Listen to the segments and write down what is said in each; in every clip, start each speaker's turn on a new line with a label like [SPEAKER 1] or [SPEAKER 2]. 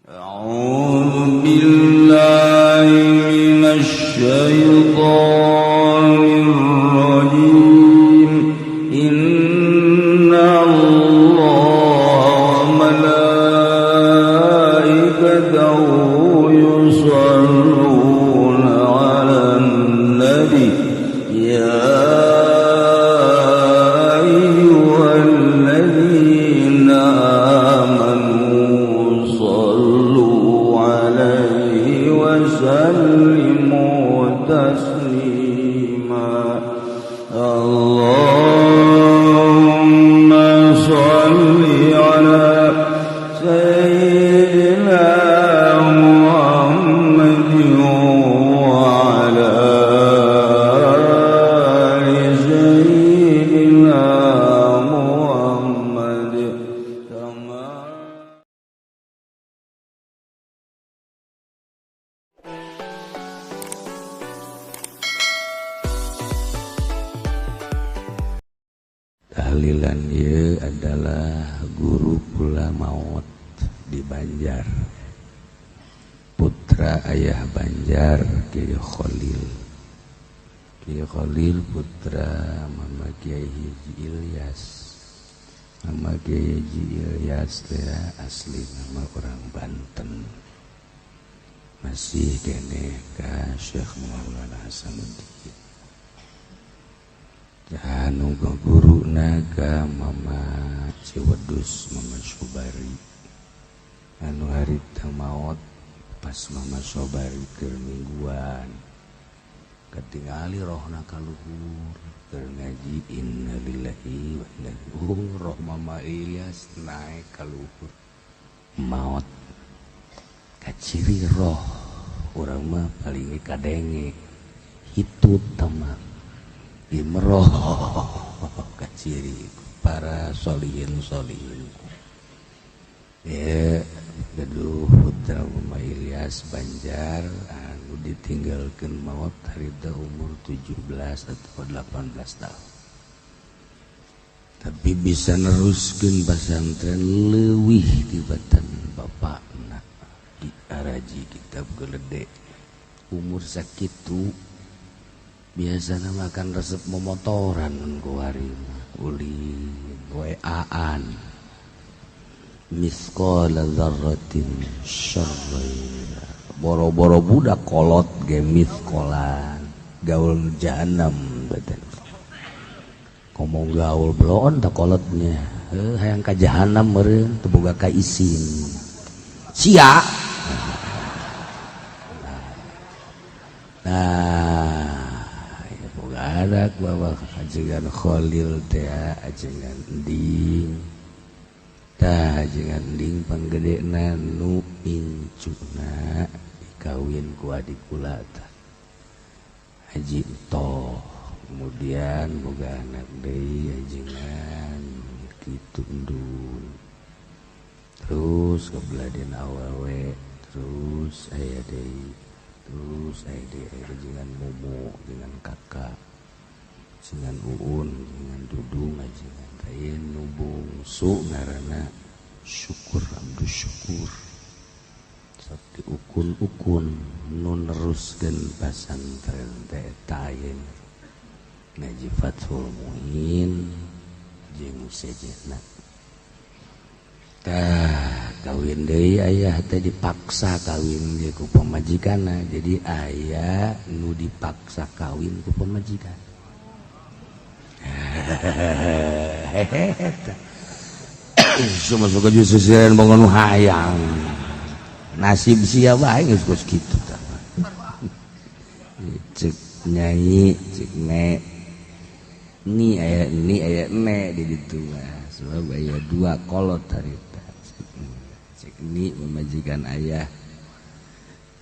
[SPEAKER 1] أعوذ بالله من الشيطان الرجيم إن الله وملائكته يصلون على النبي يا أيها الذين آمنوا صلوا عليه وسلموا تسليما اللهم صل على سيدنا محمد وعلى آل سيدنا محمد كما
[SPEAKER 2] tahlilan ieu adalah guru pula maut di Banjar, putra ayah Banjar Kiai Khalil. Kiai Khalil putra Mama Kiai Haji Ilyas. Mama Kiai Haji Ilyas teh asli nama orang Banten. Masih kene ka Syekh Maulana Hasanuddin. Anu guru naga Mama Ciwedus Mama Sobari anu harita maot pas Mama Sobari keur mingguan ketingali rohna ka luhur keur ngaji innalillahi wa inna ilaihi roh Mama Ilyas naik ka luhur maot kaciri roh urang mah paling kadenge hitut tamang imroh kaciri para solihin ya gaduh putra Mama Ilyas Banjar anu ditinggalkeun maut harita umur 17 atau 18 tahun tapi bisa neruskeun pasantren leuwih tibatan bapakna di araji kitab geledek umur sakitu biasanya makan resep memotoran kuari uli weaan misqala dzarratin syarra boro-boro budak kolot ge misqalan gaul jahanam badan ngomong gaul belon tak kolotnya hayang ka jahanam meureun teu boga ka isin sia nah anak bawa ajengan Khalil teh ajengan ending tah ajengan ending panggedena nu incuna dikawin ku adik kula tah Haji Toh kemudian boga anak deui ajengan kitu endun terus kebeladen awewe terus aya deui terus aya ajengan Mumu dengan kakak dengan Uun dengan Dudung ajengan kain nu bungsu ngaranna Syukur Abdus Syukur sakti ukun nu neruskeun pasantren teh eta ayeuna ngaji Fathul Muin jeung sejena tah kawin deui aya teh dipaksa kawin dia ku pamajikanna jadi aya nu dipaksa kawin ku pamajikan cuma suka jususian bangun hayang nasib sia bae geus kitu tah cek nyai cek nek ni aya nek di ditu mah sebab aya dua kolot harita cek ni memajikan ayah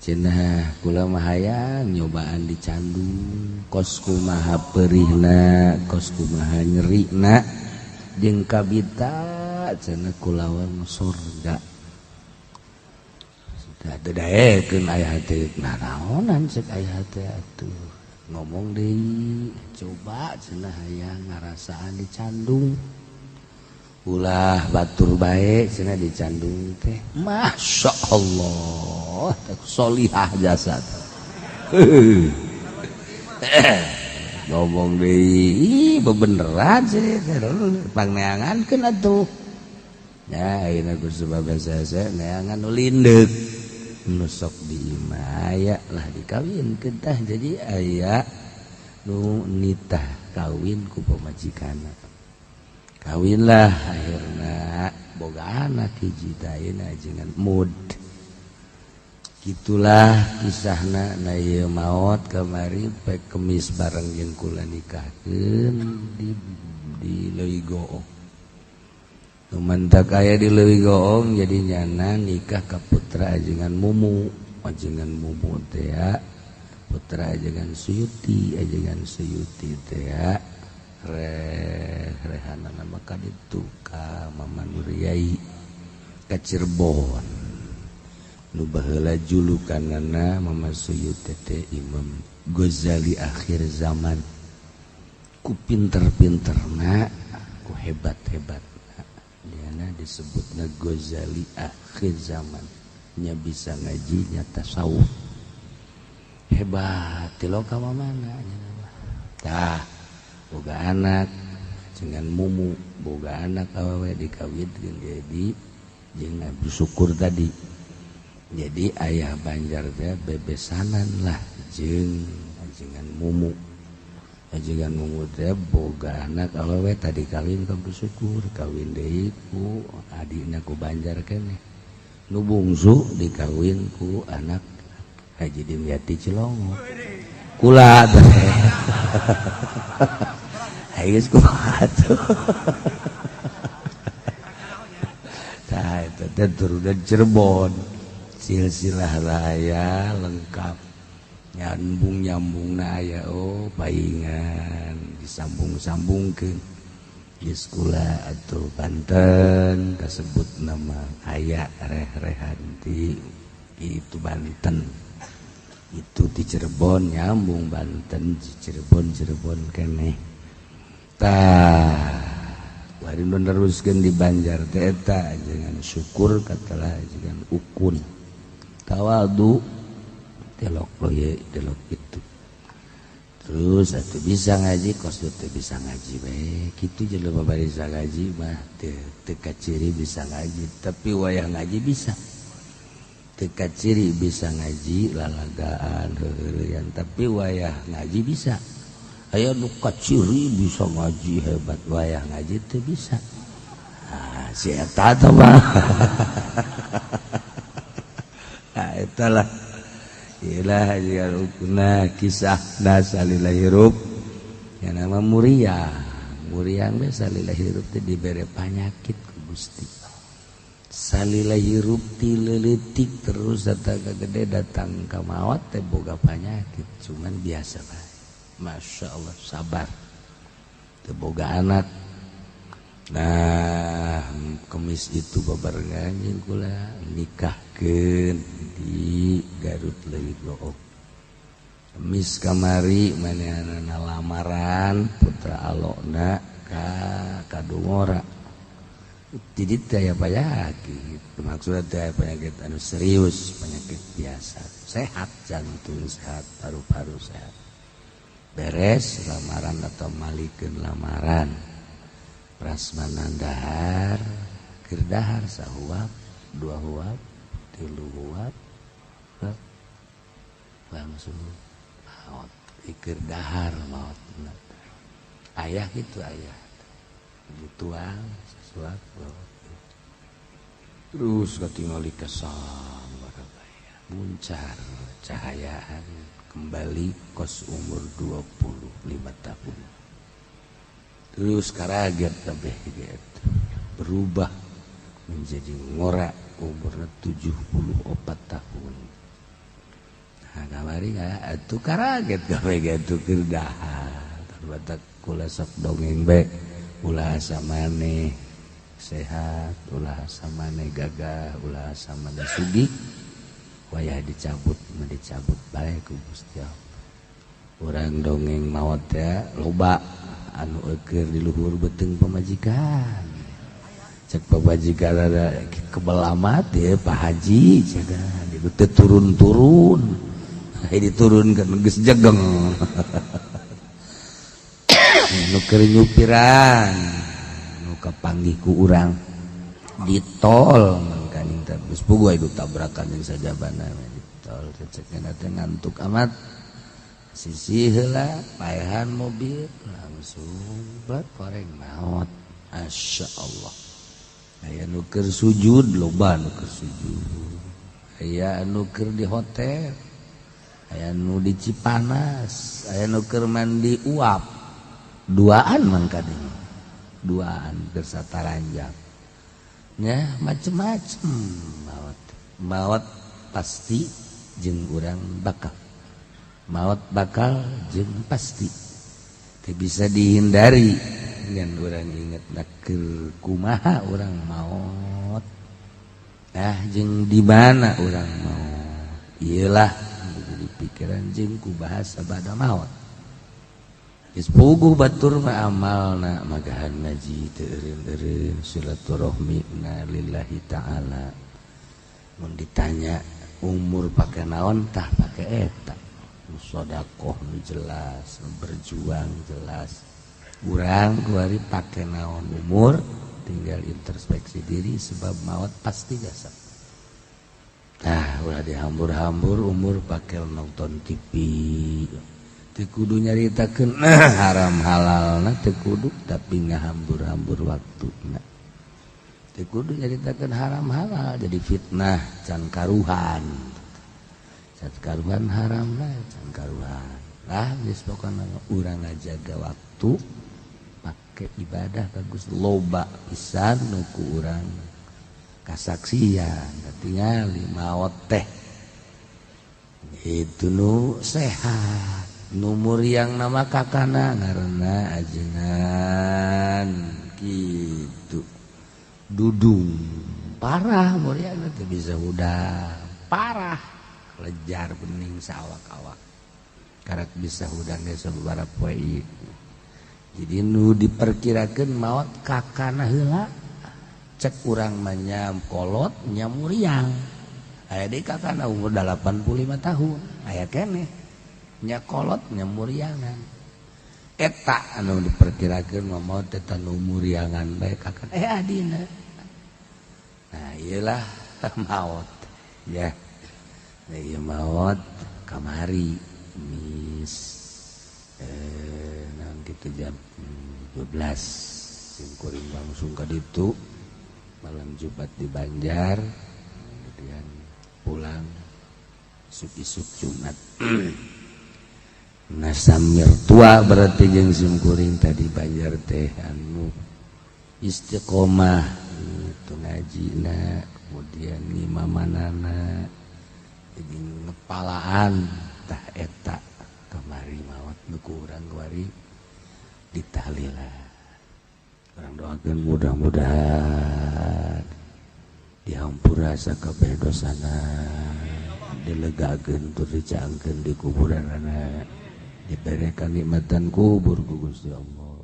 [SPEAKER 2] cenah kula mah hayang nyobaan di Candung kos kumaha perihna kos kumaha nyerina jeung kabita cenah kulawan surga sudah dedaekeun aya teh naonan cek aya teh atuh ngomong deui coba cenah hayang ngarasaan di Candung ulah batur baik cenah dicandung teh masya Allah solihah jasad ngomong deui bebeneran sih pangneangankeun atuh ya ayeuna ku sebab saya neangan nu lindeuk nu sok diimaya lah dikawinkeun tah jadi aya nu nitah kawin ku pamajikanna kawinlah akhirna boga anak hiji dayeuna ajengan mud gitulah kisahna na ieu maot kamari poe Kemis bareng jeung kula nikahkeun di Leuwi Goong nu mantak aya di Leuwi Goong jadi nyana nikah ka putra ajengan mumu teh ya putra ajengan Suyuti teh ya rehana nama kaditu ka Mama Nuryai ka Cirebon nu baheula julukanana Mama Suyuti teh Imam Ghazali akhir zaman ku pinter-pinterna ku hebat-hebatna diana disebutna Ghazali akhir zaman nya bisa ngaji nya tasawuf hebat ti loka mamana tah boga anak dengan mumu boga anak awewe dikawinkeun jadi jeung Abdi Syukur tadi jadi ayah Banjar teh bebesanan lah jeung ajengan mumu teh boga anak awewe tadi kawin ka Abdi Syukur kawin deui ku adina ku Banjar keneh nu bungsu dikawin ku anak Haji Dimyati Cilongo kula teh geus kumaha atuh tah eta teh turunan Cirebon silsilah raya lengkap nyambung-nyambungna aya paingan disambung-sambungkeun geus kula atuh Banten kasebut nama aya reh-rehan ti itu Banten itu di Cirebon nyambung Banten Cirebon keneh tah bari neruskeun di Banjar teh eta jangan syukur katalah jangan ukun tawadu delok itu terus atuh bisa ngaji kos teh bisa ngaji bae kitu jelema bari ngaji mah teu kaciri bisa ngaji tapi wayah ngaji bisa teu kaciri bisa ngaji lalagaan heureuyan tapi wayah ngaji bisa aya nu kaciri bisa ngaji hebat wayah ngaji teu bisa si eta teh mah eta lah ilah jalukna kisah salila hirup yang nama Muria ge salila hirup teh dibere panyakit ku Gusti salila hirup ti leuletik terus datang ka gede datang ka maot teh boga panyakit cuman biasa bae Masya Allah sabar teu boga anak nah Kemis itu babarengan jeung kula nikahkeun di Garut Leuwi Goong Kemis kamari manehanana lamaran putra alona ka Kadungora jadi teh aya penyakit maksudna teh penyakit anu serius penyakit biasa sehat jantung sehat paru-paru sehat beres lamaran atau malikeun lamaran prasmanan dahar keur dahar sahuap dua huap tilu huap langsung maot keur dahar maot ayah gitu ayah dituang sesuatu terus katingali kesang barabaya muncar cahayaan kembali kos umur 25 tahun terus karaget kabeh gitu berubah menjadi ngora umurnya 74 tahun nah kamari atuh karaget kabeh gitu keur dahar batak kula sok dongeng bae ulah asa maneh sehat ulah asa maneh gagah ulah asa maneh sugih wayah dicabut bae ku Gusti Allah urang dongeng maot teh loba anu eukeur di luhur beuteung pamajikan cek pabajikan ada kebal amat ya Pak Haji cenah ditu turun-turun diturunkan geus jegeng nu keur nyupiran nu kapanggih ku urang di tol mangkaning terus puguh aya tabrakan jeung sajabana di tol cekna teh ngantuk amat sisi heula paehan mobil langsung bat koreng maot masyaallah aya nu keur sujud loba nu keur sujud aya anu keur di hotel aya nu di Cipanas aya nu keur mandi uap duaan mangkadeng duaan keur sataranjang nya macem-macem maot pasti jeung urang bakal jeung pasti teu bisa dihindari ngan urang ingetna keur kumaha urang maot jeung di mana urang maot iyalah jadi pikiran jeung ku bahasa bada maot geus puguh batur mah amalna magahan ngaji teu eureun-eureun silaturahmina lillahi ta'ala mun ditanya umur pake naon tah pake eta nu sedekah nu jelas nu berjuang jelas urang kuari pake naon umur tinggal introspeksi diri sebab maut pasti jasad ulah dihambur-hambur umur pake nonton TV teu kudu nyaritakeun haram halalna teu kudu tapi ngahambur-hambur waktuna teu kudu nyaritakeun haram halal jadi fitnah can karuhan haramna can karuhan geus pokona urang ngajaga waktu make ibadah bagus loba pisan nu ku urang kasaksian tingali maot teh itu nu sehat nu muriang nama kakana ngaranna ajengan kitu dudung parah muriang teh bisa udah parah lejar bening sawak-awak karak bisa hudang ge sababaraha poe jadi nu diperkirakeun maot kakana heula cek urang mah nya kolot nya muriang aya deui kakana umur 85 tahun aya keneh nya kolot nya muriangan eta anu diperkirakeun mah maot eta nu muriangan bae kakana adina nah iyalah maot ya ieu maot kamari mis naon kitu jam 12 simkuring langsung ka ditu malam Jumat di Banjar kemudian pulang isuk-isuk Jumat nasamir tua berarti jeung simkuring tadi Banjar teh anu istiqomah itu ngajina kemudian ngimamanana jadi ngepalaan tah eta kamari maot nu urang kuari ditahlilah urang doakeun mudah-mudahan dihampura sakabeh dosana dilegakeun tur dicaangkeun di kuburanana diberi kanikmatan kubur ku Gusti Allah